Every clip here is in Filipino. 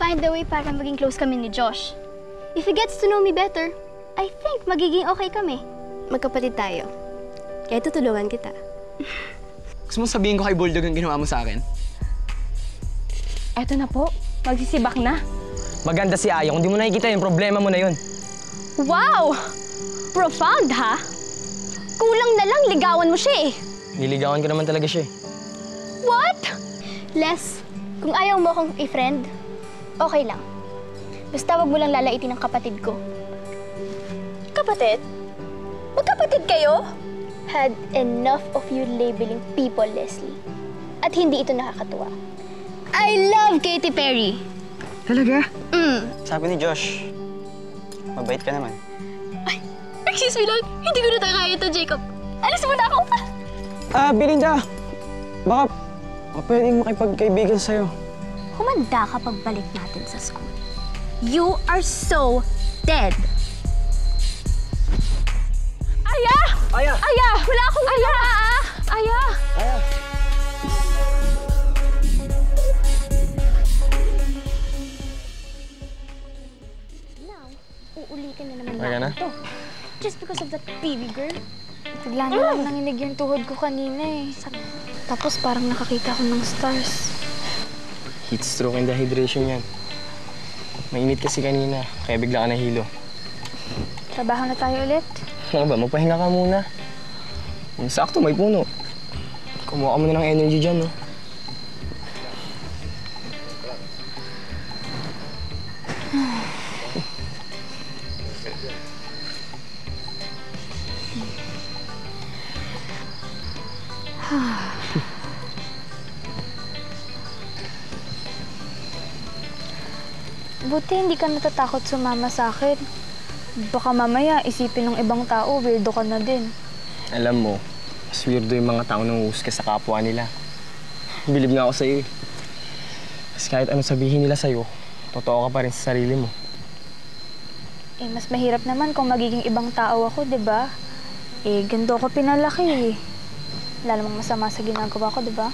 find a way para maging close kami ni Josh. If he gets to know me better, I think magiging okay kami. Magkapatid tayo. Kaya tutulungan kita. Gusto mo sabihin ko kay Bulldog ang ginawa mo sa akin? Eto na po. Magsisibak na. Maganda si Ayong. Hindi mo nakikita yung problema mo na yun. Wow! Profound, ha? Kulang na lang ligawan mo siya eh. Niligawan ko naman talaga siya eh. What? Les, kung ayaw mo akong i-friend, okay lang. Basta wag mo lang lalaitin ang kapatid ko. Kapatid? Magkapatid kayo? Had enough of you labeling people, Leslie. At hindi ito nakakatuwa. I love Katy Perry. Talaga? Sabi ni Josh, mabait ka naman. Ay, excuse me lang. Hindi ko na kaya ito, Jacob. Alis mo na ako. Belinda! Baka pwedeng makipagkaibigan sa'yo. Humanda ka pagbalik natin sa school. You are so dead. Aya! Aya! Aya! Wala akong ginawa, ah! Aya! Aya! Now, uulitin na naman Kaya na? natin to. Just because of that baby girl. Bigla na lang nanginig yung tuhod ko kanina eh. Tapos parang nakakita ko ng stars. Heat stroke and dehydration yan. Mainit kasi kanina, kaya bigla ka nahilo. Trabaho na tayo ulit. Ano ba, magpahinga ka muna. Sakto, may puno. Kumuha ka muna ng energy dyan, no? Buti hindi ka natatakot sumama sa akin. Baka mamaya isipin ng ibang tao, weirdo ka na din. Alam mo, mas weirdo yung mga tao nang uhusga sa kapwa nila. Bilib nga ako sa'yo eh. Kasi kahit ano sabihin nila sa'yo, totoo ka pa rin sa sarili mo. Eh, mas mahirap naman kung magiging ibang tao ako, di ba? Eh, ganito ako pinalaki eh. Wala namang masama sa ginagawa ko, di ba?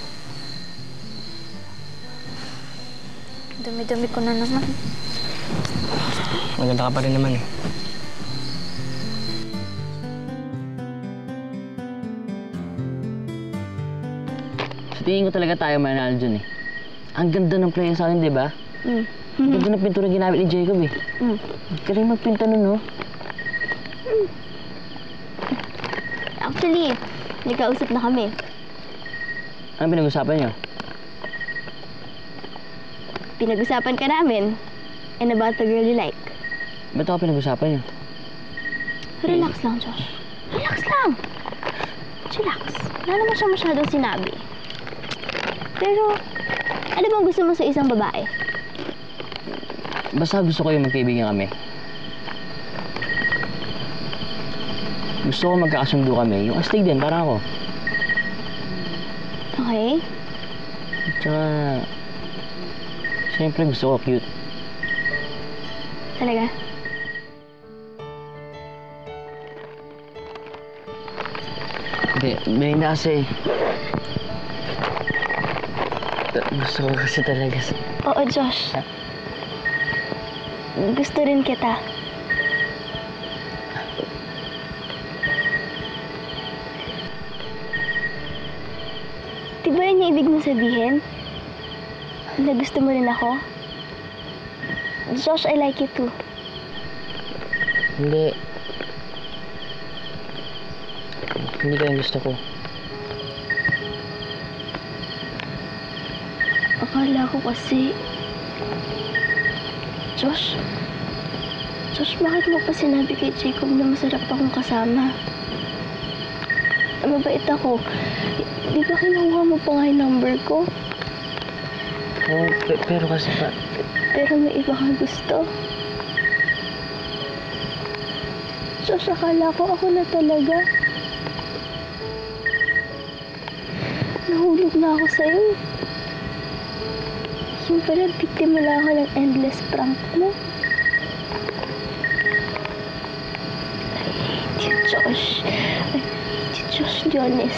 Dumi-dumi ko na naman. Maganda ka pa rin naman eh. Sa tingin ko talaga tayo mananalo dyan eh. Ang ganda ng play sa akin, di ba? Ang ganda ng pintura ginamit ni Jacob eh. Galing magpinta nun, no? Actually, nagkausap na kami. Ano pinag-usapan niyo? Pinag-usapan ka namin. And about the girl you like. Ba't ako pinag-usapan niyo? Relax lang, Josh. Relax lang. Chillax. Wala naman siya masyadong sinabi. Pero, ano bang gusto mo sa isang babae? Basta gusto ko yung magkaibigan kami. Gusto ko magkakasundo kami. Yung astig din, parang ako. Okay? At saka, siyempre gusto ko cute. Talaga? Hindi, Belinda kasi... Gusto ko kasi talaga sa... Oo, Josh. Gusto rin kita. Di ba yun yung ibig mo sabihin? Na gusto mo rin ako? Josh, I like you too. Hindi. Hindi ka yung gusto ko. Akala ko kasi... Josh? Josh, bakit mo pa sinabi kay Jacob na masarap akong kasama? Mabait ako. Di ba kinuha mo pa nga yung number ko? Oo, pero kasi pa... Pero may iba kang gusto. Josh, akala ko ako na talaga. Nahulog na ako sa'yo. Yung pala, biktima lang ako ng endless prank mo. I hate you, Josh. I hate you, Josh Jones.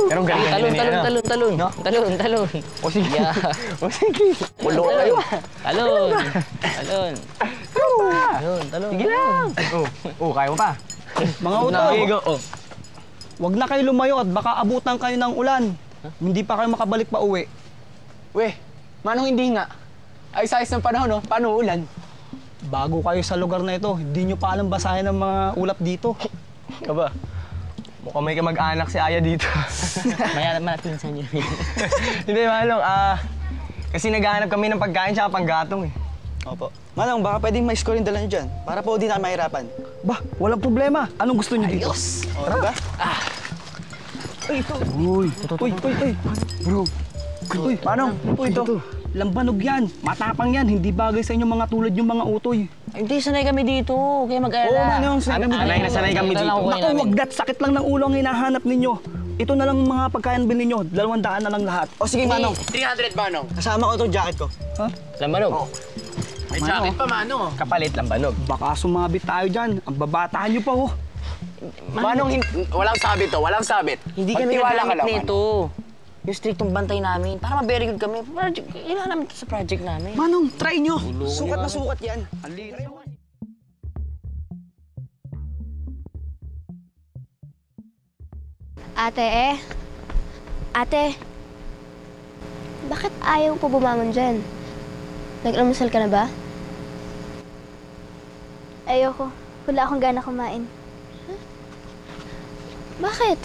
Pero ang galing Talon, nila talon, niya, talon, no? talon. Talon, talon. O sige. Yeah. O sige. Ulo kayo. Talon. Talon. Talon, talon. Sige lang. Kaya mo pa. Mga utoy, wag na kayo lumayo at baka abutan kayo ng ulan. Hindi pa kayo makabalik pa uwi. Weh, manong hindi nga. Ayos-ayos ng panahon, no? Paano ulan? Bago kayo sa lugar na ito, hindi nyo pa alam basahin ng mga ulap dito. Aba, mukhang may kamag-anak si Aya dito. Maya pinsan niyo. Hindi, Manong. Kasi naghahanap kami ng pagkain tsaka panggatong eh. Opo. Manong, baka pwedeng may score yung dala nyo dyan. Para po di na mahirapan. Bah, walang problema. Anong gusto nyo dito? O, diba? Ay, ito. Uy, Bro. Uy, Manong, ano po ito? Lambanog yan. Matapang yan. Hindi bagay sa inyo mga tulad yung mga utoy. Hindi, sanay kami dito. Kaya mag-alala. Oo, Manong, sanay kami dito. Naku, wag dat. Sakit lang ng ulo ang hinahanap ninyo. Ito na lang mga pagkain bilhin ninyo. 200 na lang lahat. O sige, Manong. 300, Manong. Kasama ko itong jacket ko. Lambanog. May jacket pa, Manong. Kapalit lang banog. Baka sumabit tayo dyan. Ang babataan nyo pa, oh. Manong, walang sabit to, walang sabit. Hindi kami Magtiwala ka nagamit lang, nito. Yung strictong bantay namin. Para ma-very good kami. Kailangan namin ito sa project namin. Manong, try nyo. Sukat na sukat yan. Ate, bakit ayaw po bumangon dyan? Nag-almusal ka na ba? Ayoko. Wala akong gana kumain. Huh? Bakit?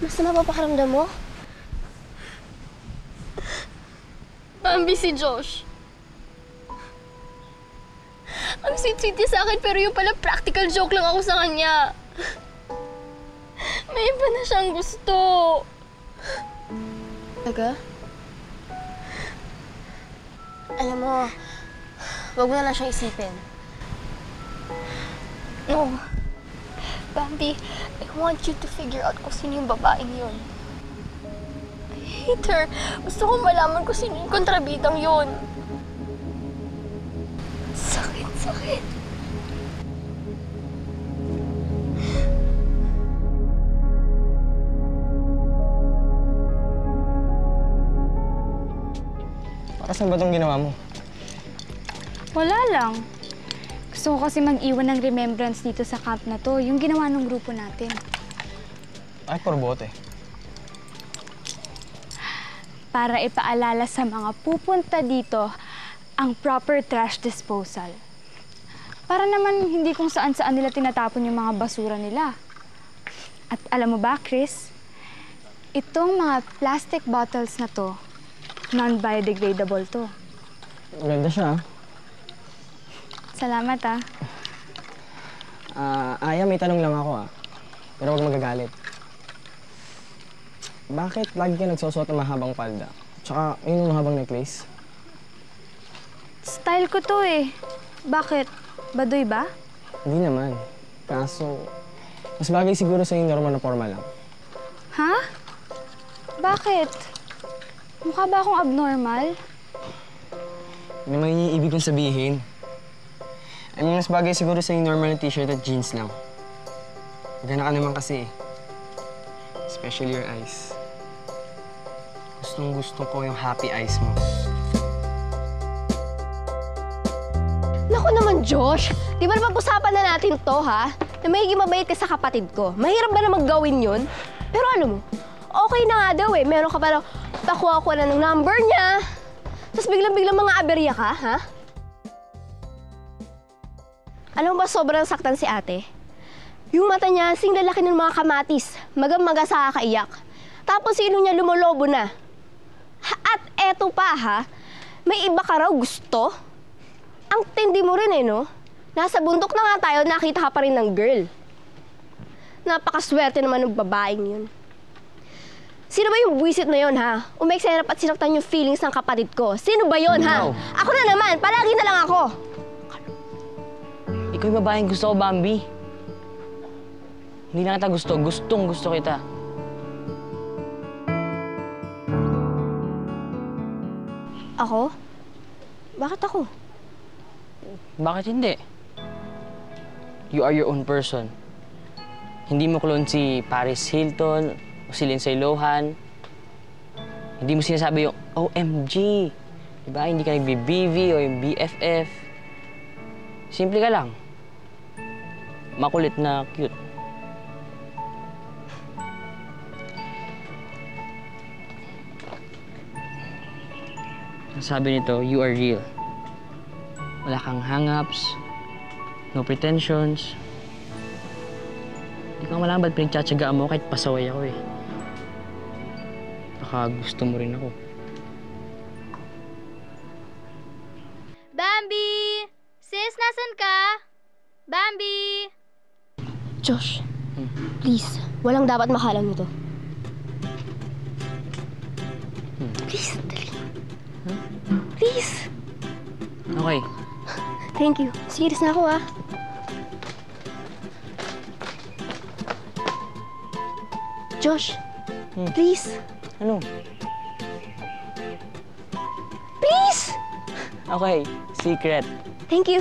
Masama pa pakiramdam mo? Bambi si Josh. Ang sweet-sweet niya sa akin pero yung pala practical joke lang ako sa kanya. May iba na siyang gusto. Talaga? Alam mo, wag mo na lang siyang isipin. No. Bambi, I want you to figure out kung sino yung babaeng yun. I hate her. Gusto kong malaman kung sino yung kontrabidang yun. Sakit. Para saan ba itong ginawa mo? Wala lang. Gusto ko kasi mag-iwan ng remembrance dito sa camp na to, yung ginawa ng grupo natin. Ay, por bote. Para ipaalala sa mga pupunta dito ang proper trash disposal. Para naman hindi kung saan-saan nila tinatapon yung mga basura nila. At alam mo ba, Chris? Itong mga plastic bottles na to, non-biodegradable to. Maganda siya, Salamat, ah. Aya, may tanong lang ako, Pero huwag magagalit. Bakit lagi ka nagsusuot ng mahabang palda? Tsaka, yun yung mahabang necklace? Style ko to, eh. Bakit? Baduy ba? Hindi naman. Kaso, mas bagay siguro sa yung normal na forma lang. Ha? Bakit? Mukha ba akong abnormal? Yun naman yung ibig kong sabihin. I mean, mas bagay siguro sa yung normal na t-shirt at jeans lang. Gana ka naman kasi. Especially your eyes. Gustong-gusto ko yung happy eyes mo. Naku naman, Josh. Di ba napag-usapan na natin to, ha? Na magiging mabait ka sa kapatid ko. Mahirap ba namang gawin yun? Pero alam mo, okay na nga daw eh. Meron ka pa pakuha ko na ng number niya. Tapos biglang-biglang mga aberya ka, ha? Alam mo ba sobrang saktan si ate? Yung mata niya, sing lalaki ng mga kamatis. Magang-maga sa kakaiyak. Tapos sino niya lumolobo na. At eto pa, ha? May iba ka raw gusto? Ang tindi mo rin, no? Nasa bundok na nga tayo, nakita ka pa rin ng girl. Napakaswerte naman ng babaeng yun. Sino ba yung buwisit na yun, ha? Umeksenap at sinaktan yung feelings ng kapatid ko. Sino ba yun, ha? Ako na naman! Palagi na lang ako! Ikaw yung babaeng gusto ko, Bambi. Hindi lang kita gusto. Gustong-gusto kita. Ako? Bakit ako? Bakit hindi? You are your own person. Hindi mo clone si Paris Hilton o si Lindsay Lohan. Hindi mo sinasabi yung OMG. Diba? Hindi ka nagbi-BV o yung BFF. Simple ka lang. Makulit na cute. Ang sabi nito, you are real. Wala kang hang-ups, no pretensions. Hindi ko malaman ba't pinagtsatsagaan mo kahit pasaway ako eh. Baka gusto mo rin ako. Bambi! Sis, nasan ka? Bambi! Josh, please, walang dapat makalam nito. Please, dali. Please. Okay. Thank you. Serious na ako, ah. Josh, please. Ano? Please! Okay, secret. Thank you.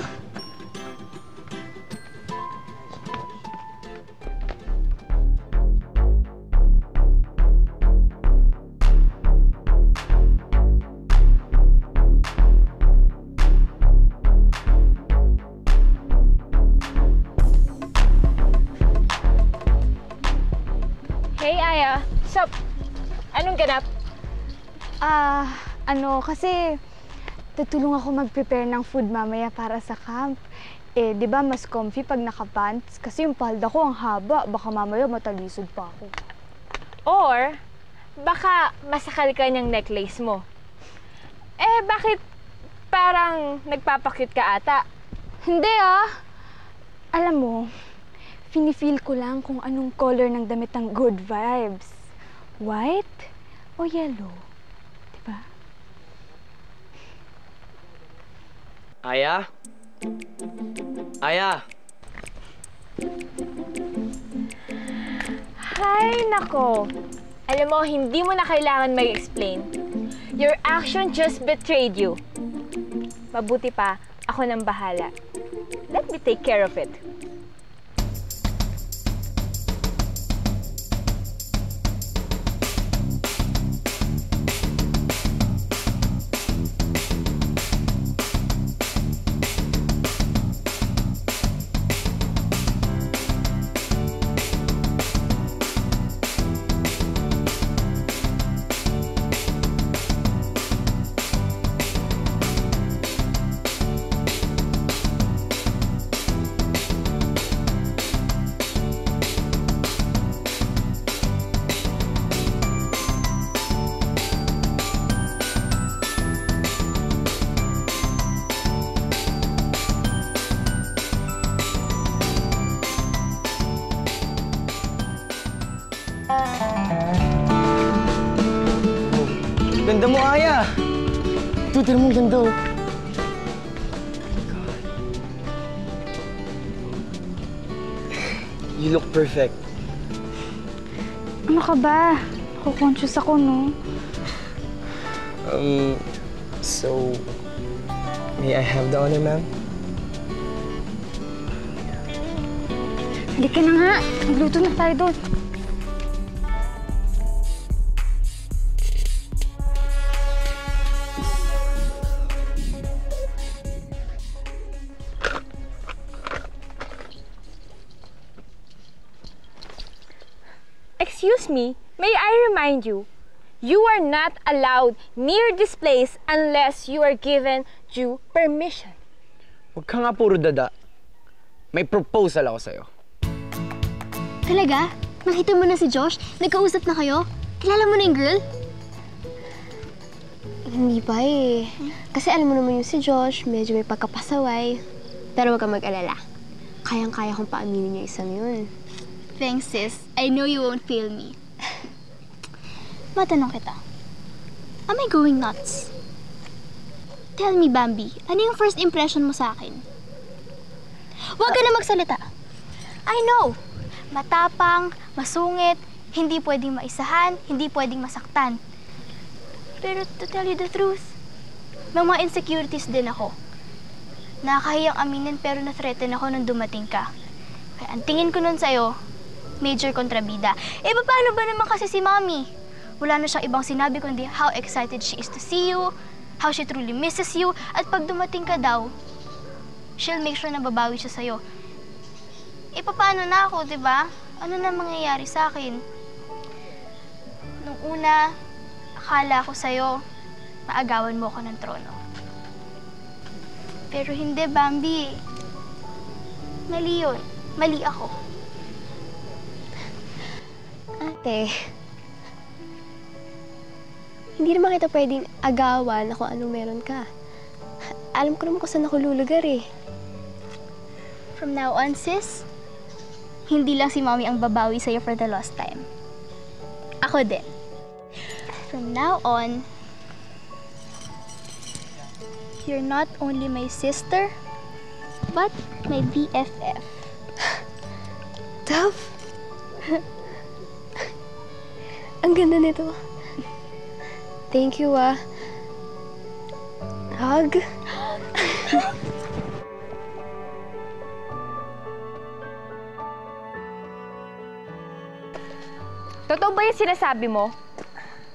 Hey, Aya. Sup? Anong ganap? Kasi tutulong ako mag-prepare ng food mamaya para sa camp. Eh, di ba mas comfy pag naka-pants? Kasi yung palda ko ang haba. Baka mamaya matalisod pa ako. Or, baka masakal ka niyang necklace mo. Eh, bakit parang nagpapakute ka ata? Hindi Alam mo, feel ko lang kung anong color ng damit ng good vibes. White o yellow? Diba? Aya? Aya? Hay nako. Alam mo, hindi mo na kailangan mag-explain. Your action just betrayed you. Mabuti pa, ako nang bahala. Let me take care of it. Ganda mo, Aya! Tutir mo ganda oh. You look perfect. Ano ka ba? Ako-conscious ako, no? So... May I have the honor, ma'am? Halika na nga. Magluto na tayo doon. Excuse me, may I remind you, you are not allowed near this place unless you are given due permission. Huwag ka nga puro dada. May proposal ako sa'yo. Talaga? Nakita mo na si Josh? Nagkausap na kayo? Kilala mo na yung girl? Hindi pa eh. Kasi alam mo naman yung si Josh, medyo may pagkapasaway. Pero huwag kang mag-alala. Kayang-kaya kong paaminin yung isang yun. Thanks, sis. I know you won't fail me. Matanong kita. Am I going nuts? Tell me, Bambi, ano yung first impression mo sa akin? Huwag ka na magsalita. I know. Matapang, masungit, hindi pwedeng maisahan, hindi pwedeng masaktan. Pero to tell you the truth, may mga insecurities din ako. Nakakahiyang aminin pero na-threaten ako nung dumating ka. Kaya ang tingin ko nun sa'yo, major kontrabida. Eh, paano ba naman kasi si Mommy? Wala na siyang ibang sinabi kundi how excited she is to see you, how she truly misses you, at pag dumating ka daw, she'll make sure na babawi siya sa'yo. Eh, paano na ako, di ba? Ano na mangyayari sa akin? Nung una, akala ko sa'yo, maagawan mo ako ng trono. Pero hindi, Bambi. Mali yun. Mali ako. Ate, hindi naman kita pwedeng agawan na kung anong meron ka. Alam ko naman kung saan ako lulugar eh. From now on, sis, hindi lang si Mommy ang babawi sa'yo for the last time. Ako din. From now on, you're not only my sister, but my BFF. Dove? Ang ganda nito. Thank you, ah. Hug? Totoo ba yung sinasabi mo?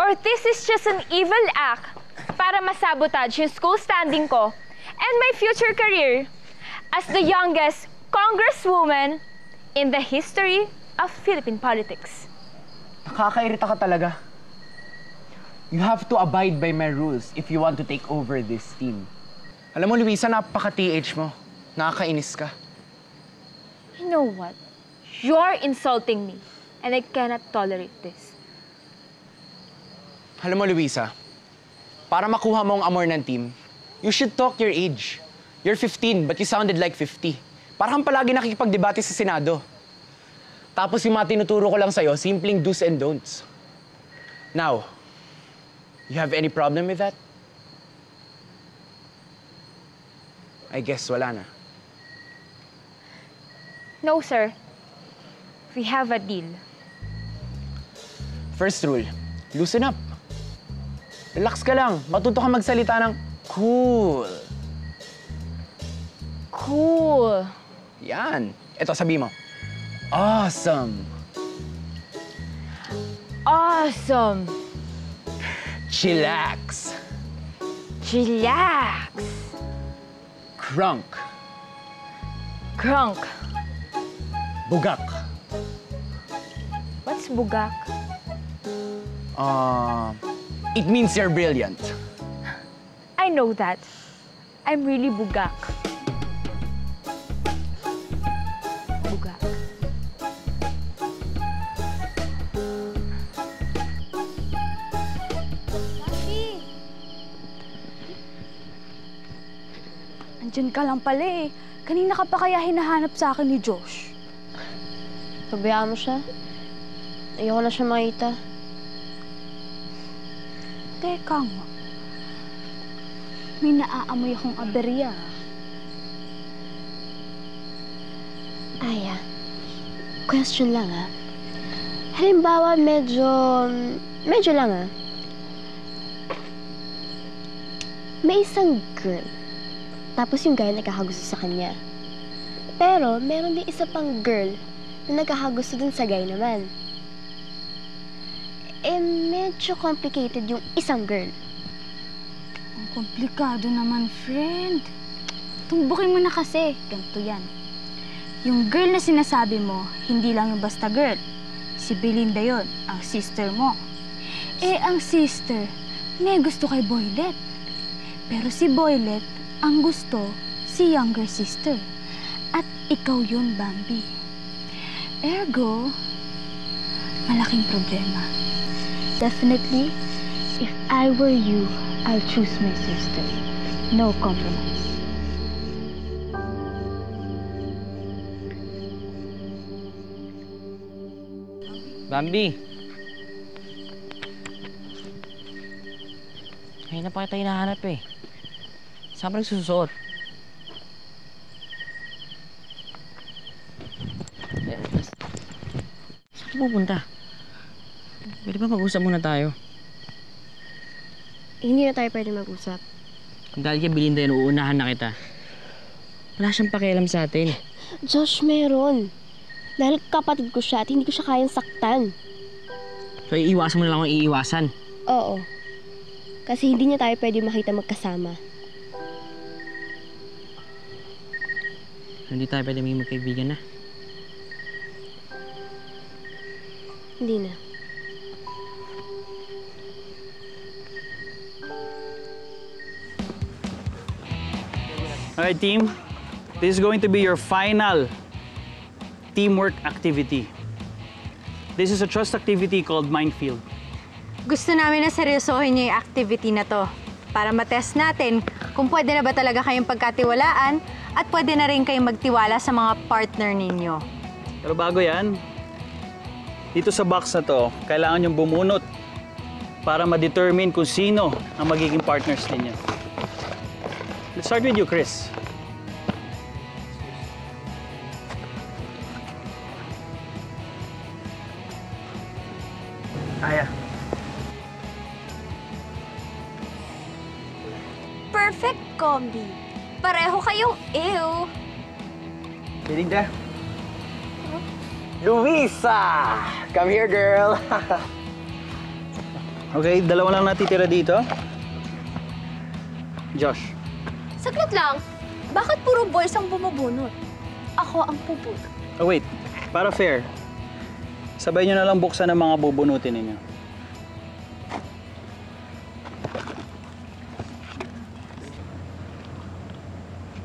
Or this is just an evil act para masabotage yung school standing ko and my future career as the youngest congresswoman in the history of Philippine politics? Nakakairita ka talaga. You have to abide by my rules if you want to take over this team. Alam mo, Luisa, napaka-TH mo. Nakakainis ka. You know what? You're insulting me, and I cannot tolerate this. Alam mo, Luisa, para makuha mo ang amor ng team, you should talk your age. You're 15, but you sounded like 50. Parang palagi nakikipagdebate sa Senado. Tapos yung mga tinuturo ko lang sa'yo, simpleng do's and don'ts. Now, you have any problem with that? I guess wala na. No, sir. We have a deal. First rule, loosen up. Relax ka lang. Matuto ka magsalita ng cool. Cool. Yan. Ito, sabi mo. Awesome. Awesome. Chillax. Chillax. Crunk. Crunk. Bugak. What's bugak? It means you're brilliant. I know that. I'm really bugak. Bugak. Andyan ka lang pala eh. Kanina ka pa kaya hinahanap sa akin ni Josh. Pabayaan mo siya. Ayoko na siya makita. Teka nga. May naaamoy akong aberya. Aya, question lang ah. Halimbawa, medyo lang ah. May isang girl. Tapos yung guy nagkakagusto sa kanya. Pero, meron din isa pang girl na nagkakagusto dun sa guy naman. Eh, medyo complicated yung isang girl. Ang komplikado naman, friend. Tumbukin mo na kasi. Ganito yan. Yung girl na sinasabi mo, hindi lang yung basta girl. Si Belinda yon, ang sister mo. Eh, ang sister, may gusto kay Boylet. Pero si Boylet, ang gusto, si younger sister. At ikaw yun, Bambi. Ergo, malaking problema. Definitely, if I were you, I'll choose my sister. No compromise. Bambi! Ngayon na pa kita hinahanap eh. Saan pa nagsusuot? Saan ka pupunta? Pwede ba mag-usap muna tayo? Hindi na tayo pwede mag-usap. Dahil kay Belinda yun, uunahan na kita. Wala siyang pakialam sa atin. Josh, meron. Dahil kapatid ko siya at hindi ko siya kayang saktan. So, iiwasan mo na lang kung iiwasan. Oo. Kasi hindi niya tayo pwede makita magkasama. Hindi tayo pwede maging magkaibigan na. Hindi na. Alright, team. This is going to be your final teamwork activity. This is a trust activity called Minefield. Gusto namin na seryosohin niyo yung activity na to para matest natin kung pwede na ba talaga kayong pagkatiwalaan at pwede na rin kayong magtiwala sa mga partner ninyo. Pero bago yan, dito sa box na to, kailangan yung bumunot para ma-determine kung sino ang magiging partners ninyo. Let's start with you, Chris. Aya. Perfect combi. Pareho kayong ew. Belinda. Luisa! Come here, girl. Okay, dalawa lang natitira dito. Josh. Saglit lang. Bakit puro boys ang bumubunot? Ako ang pupunot. Oh, wait. Para fair, sabay nyo na lang buksan ang mga bubunutin ninyo.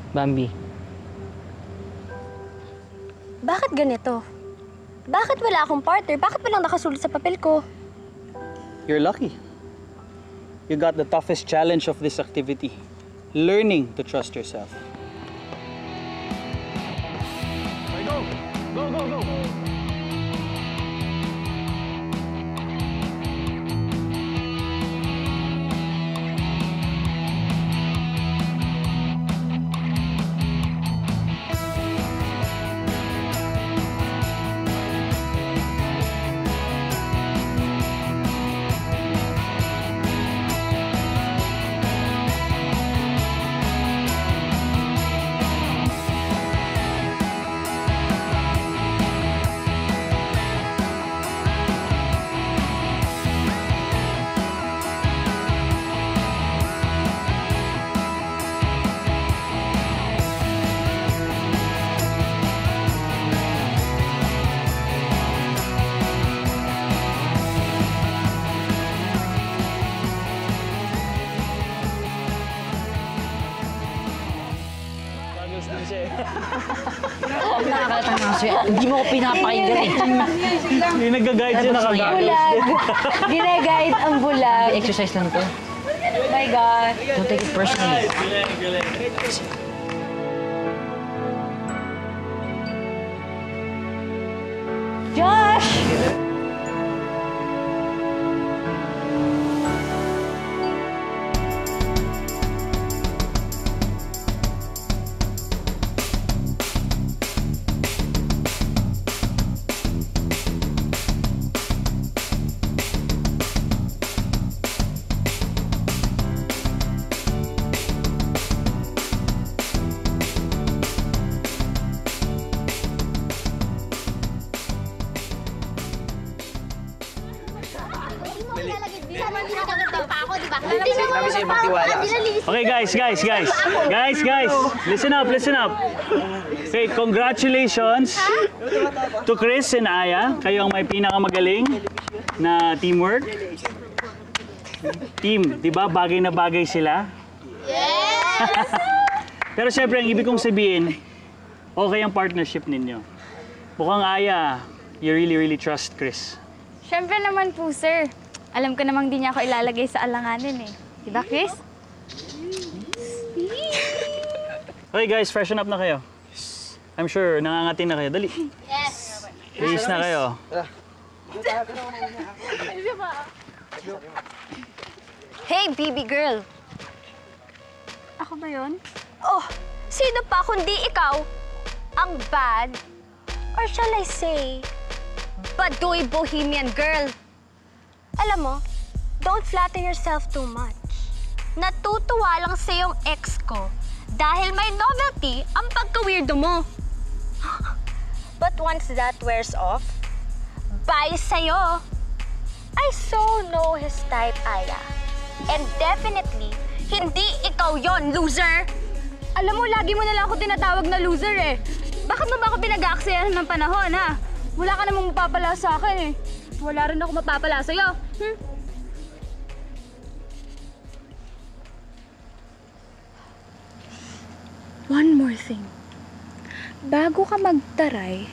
Bambi, Bakit ganito? Bakit wala akong partner? Bakit walang nakasulat sa papel ko? You're lucky. You got the toughest challenge of this activity. Learning to trust yourself. hindi mo ko pinapakinggan eh. Hindi nag-guide siya, nakagagos. Bulag! Gine-guide ang bulag. Exercise lang to. Oh my God. Don't take it personally. Josh! Okay, guys. Listen up. Okay, congratulations to Chris and Aya. Kayo ang may pinakamagaling na teamwork. Team, di ba? Bagay na bagay sila. Yes! Pero syempre, ang ibig kong sabihin, okay ang partnership ninyo. Mukhang Aya, you really trust Chris. Siyempre naman po, sir. Alam ko namang di niya ako ilalagay sa alanganin eh. Diba, Chris? Okay guys, freshen up na kayo. I'm sure nangangati na kayo. Dali. Yes! Bihis na kayo. Hey, baby girl! Ako ba yun? Oh, sino pa kundi ikaw ang bad, or shall I say, baduy bohemian girl? Alam mo, don't flatter yourself too much. Natutuwa lang sa yung ex ko dahil may novelty ang pagka-weirdo mo. But once that wears off, bye sa'yo. I so know his type, Aya. And definitely, hindi ikaw yon, loser! Alam mo, lagi mo na lang ako tinatawag na loser eh. Bakit mo ba ako pinag-aaksayahan ng panahon, ha? Wala ka namang mapapala sa akin eh. Wala rin ako mapapala sa'yo. One more thing. Bago ka magtaray,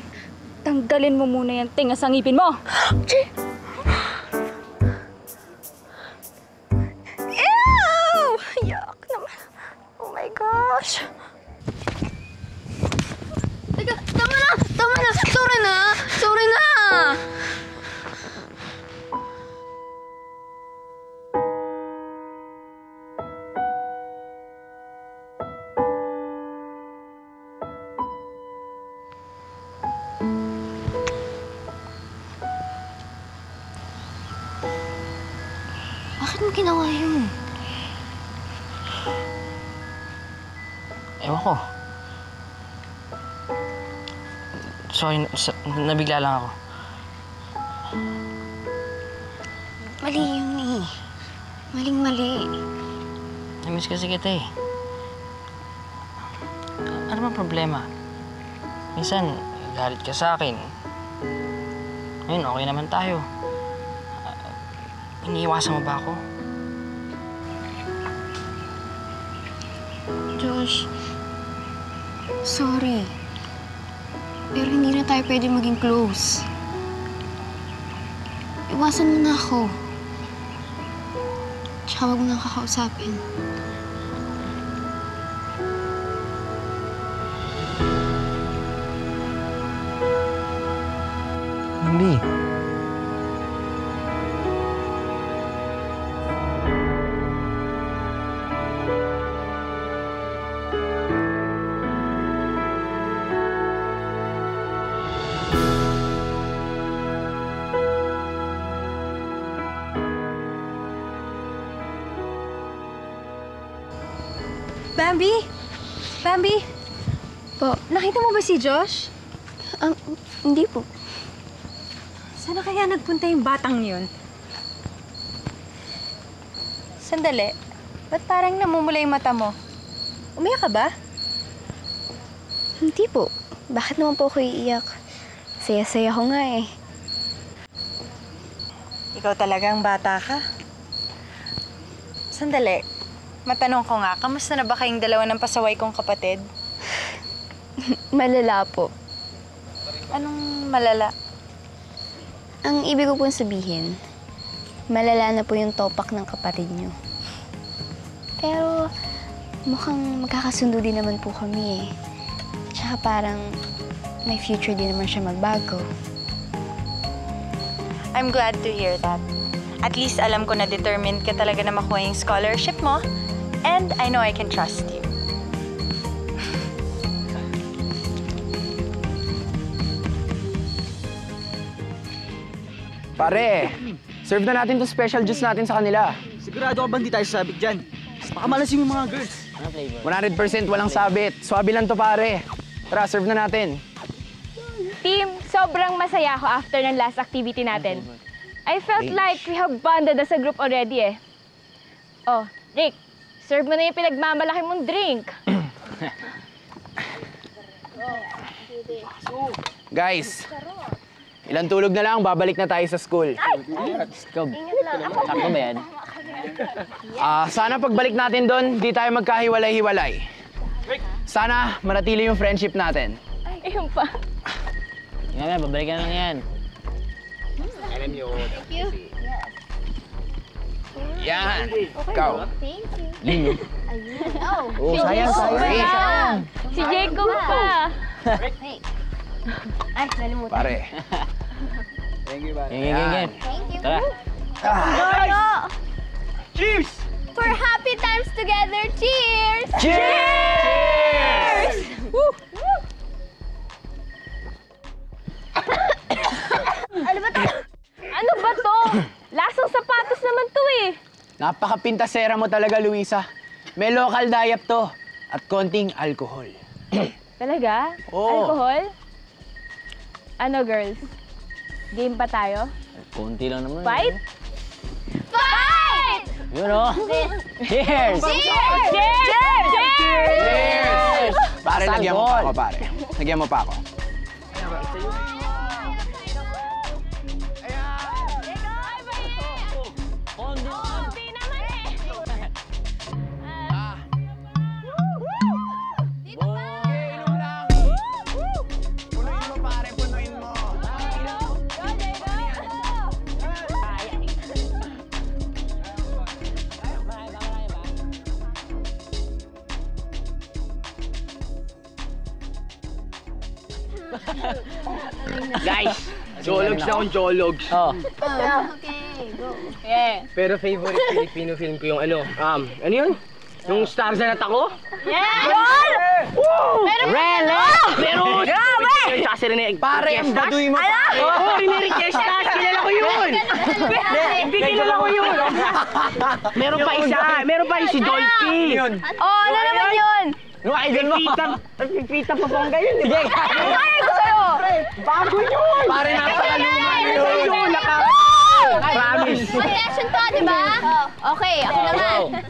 tanggalin mo muna yung tinga sa ngipin mo. Ew! Yuck naman. Oh my gosh. Teka, tama na! Tama na! Sorry na! Sorry na! Bakit mo ginawa yun? Ewan ko. Sorry, nabigla lang ako. Mali yun eh. Maling-mali. Namiss kasi kita eh. Ano bang problema? Minsan, galit ka sa akin. Ngayon, okay naman tayo. Iniiwasan mo ba ako? Josh, sorry. Pero hindi na tayo pwede maging close. Iwasan mo na ako. Tsaka wag mo nang kakausapin. Hindi. Bambi? Bambi? Po, Nakita mo ba si Josh? hindi po. Saan na kaya nagpunta yung batang yun? Sandali. Ba't parang namumula yung mata mo? Umiyak ka ba? Hindi po. Bakit naman po ako iiyak? Saya-saya ko nga eh. Ikaw talagang bata ka. Sandali. Matanong ko nga, kamusta na ba kayong dalawa ng pasaway kong kapatid? Malala po. Anong malala? Ang ibig ko pong sabihin, malala na po yung topak ng kapatid niyo. Pero mukhang magkakasundo din naman po kami eh. Tsaka parang may future din naman siya magbago. I'm glad to hear that. At least alam ko na determined ka talaga na makuha yung scholarship mo. And I know I can trust you. Pare, serve na natin itong special juice natin sa kanila. Sigurado ka ba hindi tayo sasabit dyan? Baka malasing yung mga girls. Ano flavor? 100% walang sabit. Swabe lang to, pare. Tara, serve na natin. Team, sobrang masaya ako after ng last activity natin. I felt like we have bonded as a group already eh. Oh, Rick, serve mo na yung pinagmamalaki mong drink. Guys, ilang tulog na lang, babalik na tayo sa school. Sakto ba yan? Sana pagbalik natin doon, di tayo magkahiwalay-hiwalay. Sana manatili yung friendship natin. Ayun pa. Nga na, babalikan na lang yan. Yan. Ikaw. Thank you. Lino. Oh, sayang, sayang. Si Jacob pa. Ay, nalimutan. Pare. Game. Thank you. Tara. Lolo! Cheers! For happy times together, cheers! Cheers! Woo! Ano ba to? Lasang sapatos naman to eh. Napaka-pintasera mo talaga, Luisa. May local diet to at konting alcohol. Talaga? Oo. Alcohol? Ano, girls? Game pa tayo? Konti lang naman. Fight? Fight! Yun o. Cheers! Cheers! Cheers! Cheers! Pare, lagyan mo pa ako, pare. Lagyan mo pa ako. Guys, jologs na akong jologs. Oh. Okay, go. Yeah. Pero favorite Filipino film ko yung ano yun? Yung Stars na Natako? Yeah! Rele! Meron! Grabe! Tsaka si Rene Pare, ang baduy mo, pare. Oo, Rene Riquestas! Kilala ko yun! Hindi kilala ko yun! Meron pa isa! Meron pa yung si Dolphy! Oh, ano naman yun? Yung idol mo! Pipita pa pong ganyan, di ba? Ay, ko sa'yo! Bago yun! Pare, napakaluma Yun! Promise! Question to, di ba? Okay, ako naman.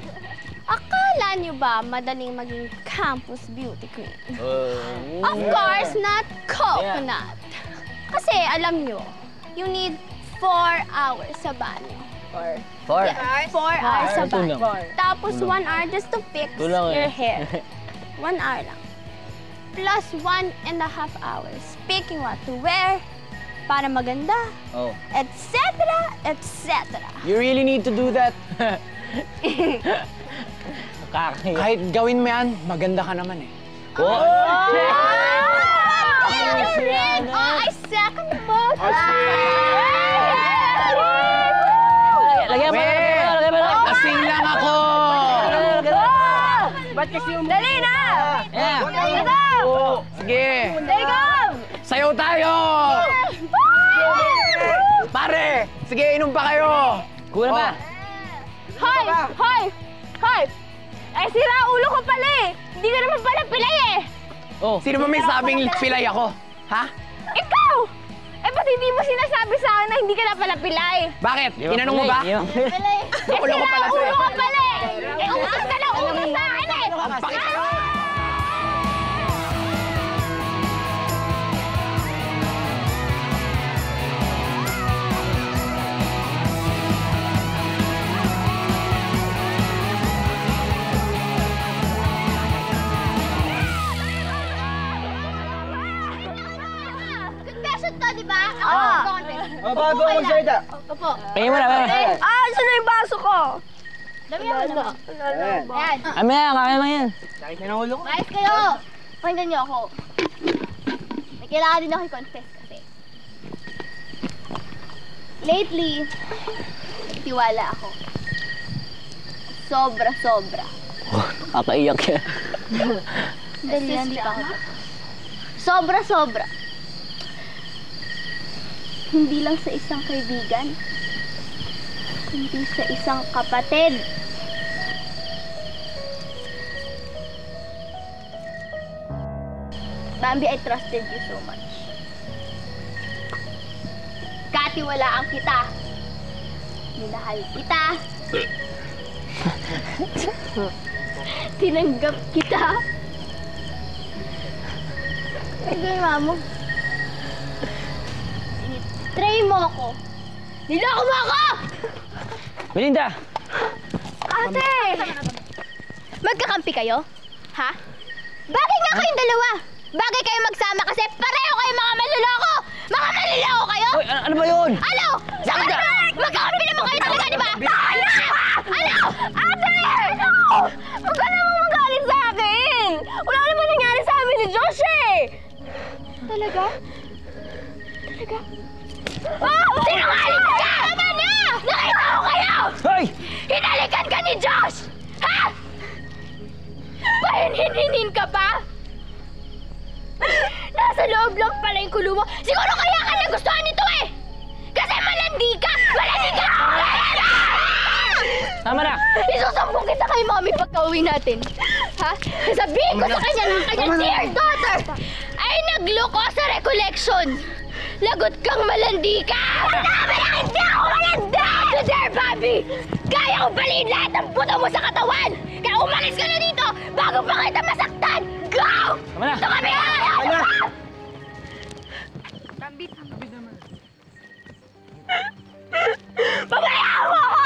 Akala niyo ba madaling maging campus beauty queen? Of course, not coconut. Kasi alam niyo, you need 4 hours sa banyo. Four. 4 hours sa banyo. Tulong. Tapos 1 hour just to fix Tulong your eh. hair. 1 hour lang. Plus 1.5 hours picking what to wear para maganda, Oh. etc. etc. You really need to do that. Kakaya. Kahit gawin mo yan, maganda ka naman eh. Oh! I second the motion. Lagyan mo, lagyan mo. Lasing lang ako! Ba't kasi yung... Dali na! Yeah. Dali na! Sige! Take off! Sayaw tayo! Pare! Sige, inom pa kayo! Kuha pa. Hoy! Hoy! Hoy! Eh, sira ulo ko pala eh! Hindi ka naman pala pilay eh! Oh. Sino ba may sabing pilay ako? Ha? Ikaw! Eh, ba't hindi mo sinasabi sa akin na hindi ka na pala pilay? Bakit? Inanong mo ba? Eh, Nakulo ko sira pala ulo sa'yo. ka pala eh! Eh, utang ka na ulo sa akin eh! Confession to, di ba? Bago ako magsalita. Opo. Pingin mo na, pingin. Saan na yung baso ko? Dami ako naman. Ayan. Amaya, kaya lang yan. Sakit na ng ulo ko. Maayos kayo. Pakinggan niyo ako. May kailangan din ako i-confess kasi. Lately, nagtiwala ako. Sobra-sobra. Kakaiyak yan. Dali yan, di pa ako tapos. Sobra-sobra. Hindi lang sa isang kaibigan. Hindi sa isang kapatid. Bambi, I trusted you so much. Katiwalaan kita. Minahal kita. Tinanggap kita. Sige, mamo. Try mo ako. Niloko mo ako! Melinda! Ate! Magkakampi kayo? Ha? Bagay nga kayong dalawa! Bagay kayo magsama kasi pareho kayong mga manluloko! Mga manluloko kayo! Uy, ano ba yun? Ano? Saan ka? Magkakampi naman kayo talaga, di ba? Ano? Ano? Ate! Huwag ka naman magalit sa akin! Wala naman nangyari sa amin ni Josh eh! Talaga? Talaga? Oh! Sinungaling ka! Tama na! Nakita ko kayo! Hoy! Hinalikan ka ni Josh! Ha? Pahinhininin ka pa? Nasa loob lang pala yung kulo mo. Siguro kaya ka nagustuhan nito eh! Kasi malandi ka! Malandi ka! Tama na! Isusumbong kita kay Mommy pagka-uwi natin. Ha? Sasabihin ko sa kanya ng kanyang dear daughter ay nagloko sa recollection. Lagot kang malandi ka! Sinabi na hindi ako malandi! So there, Bobby! Kaya ko baliin lahat ng buto mo sa katawan! Kaya umalis ka na dito bago pa kita masaktan! Go! Tama na! Ito kami! Ano? Pabayaan mo ako!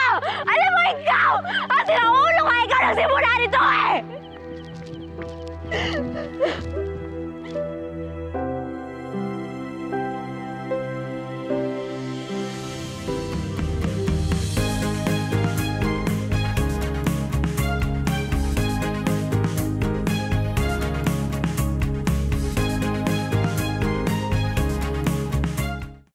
Alam mo, ikaw! Ang sinaulo ka! Ikaw nagsimula nito eh!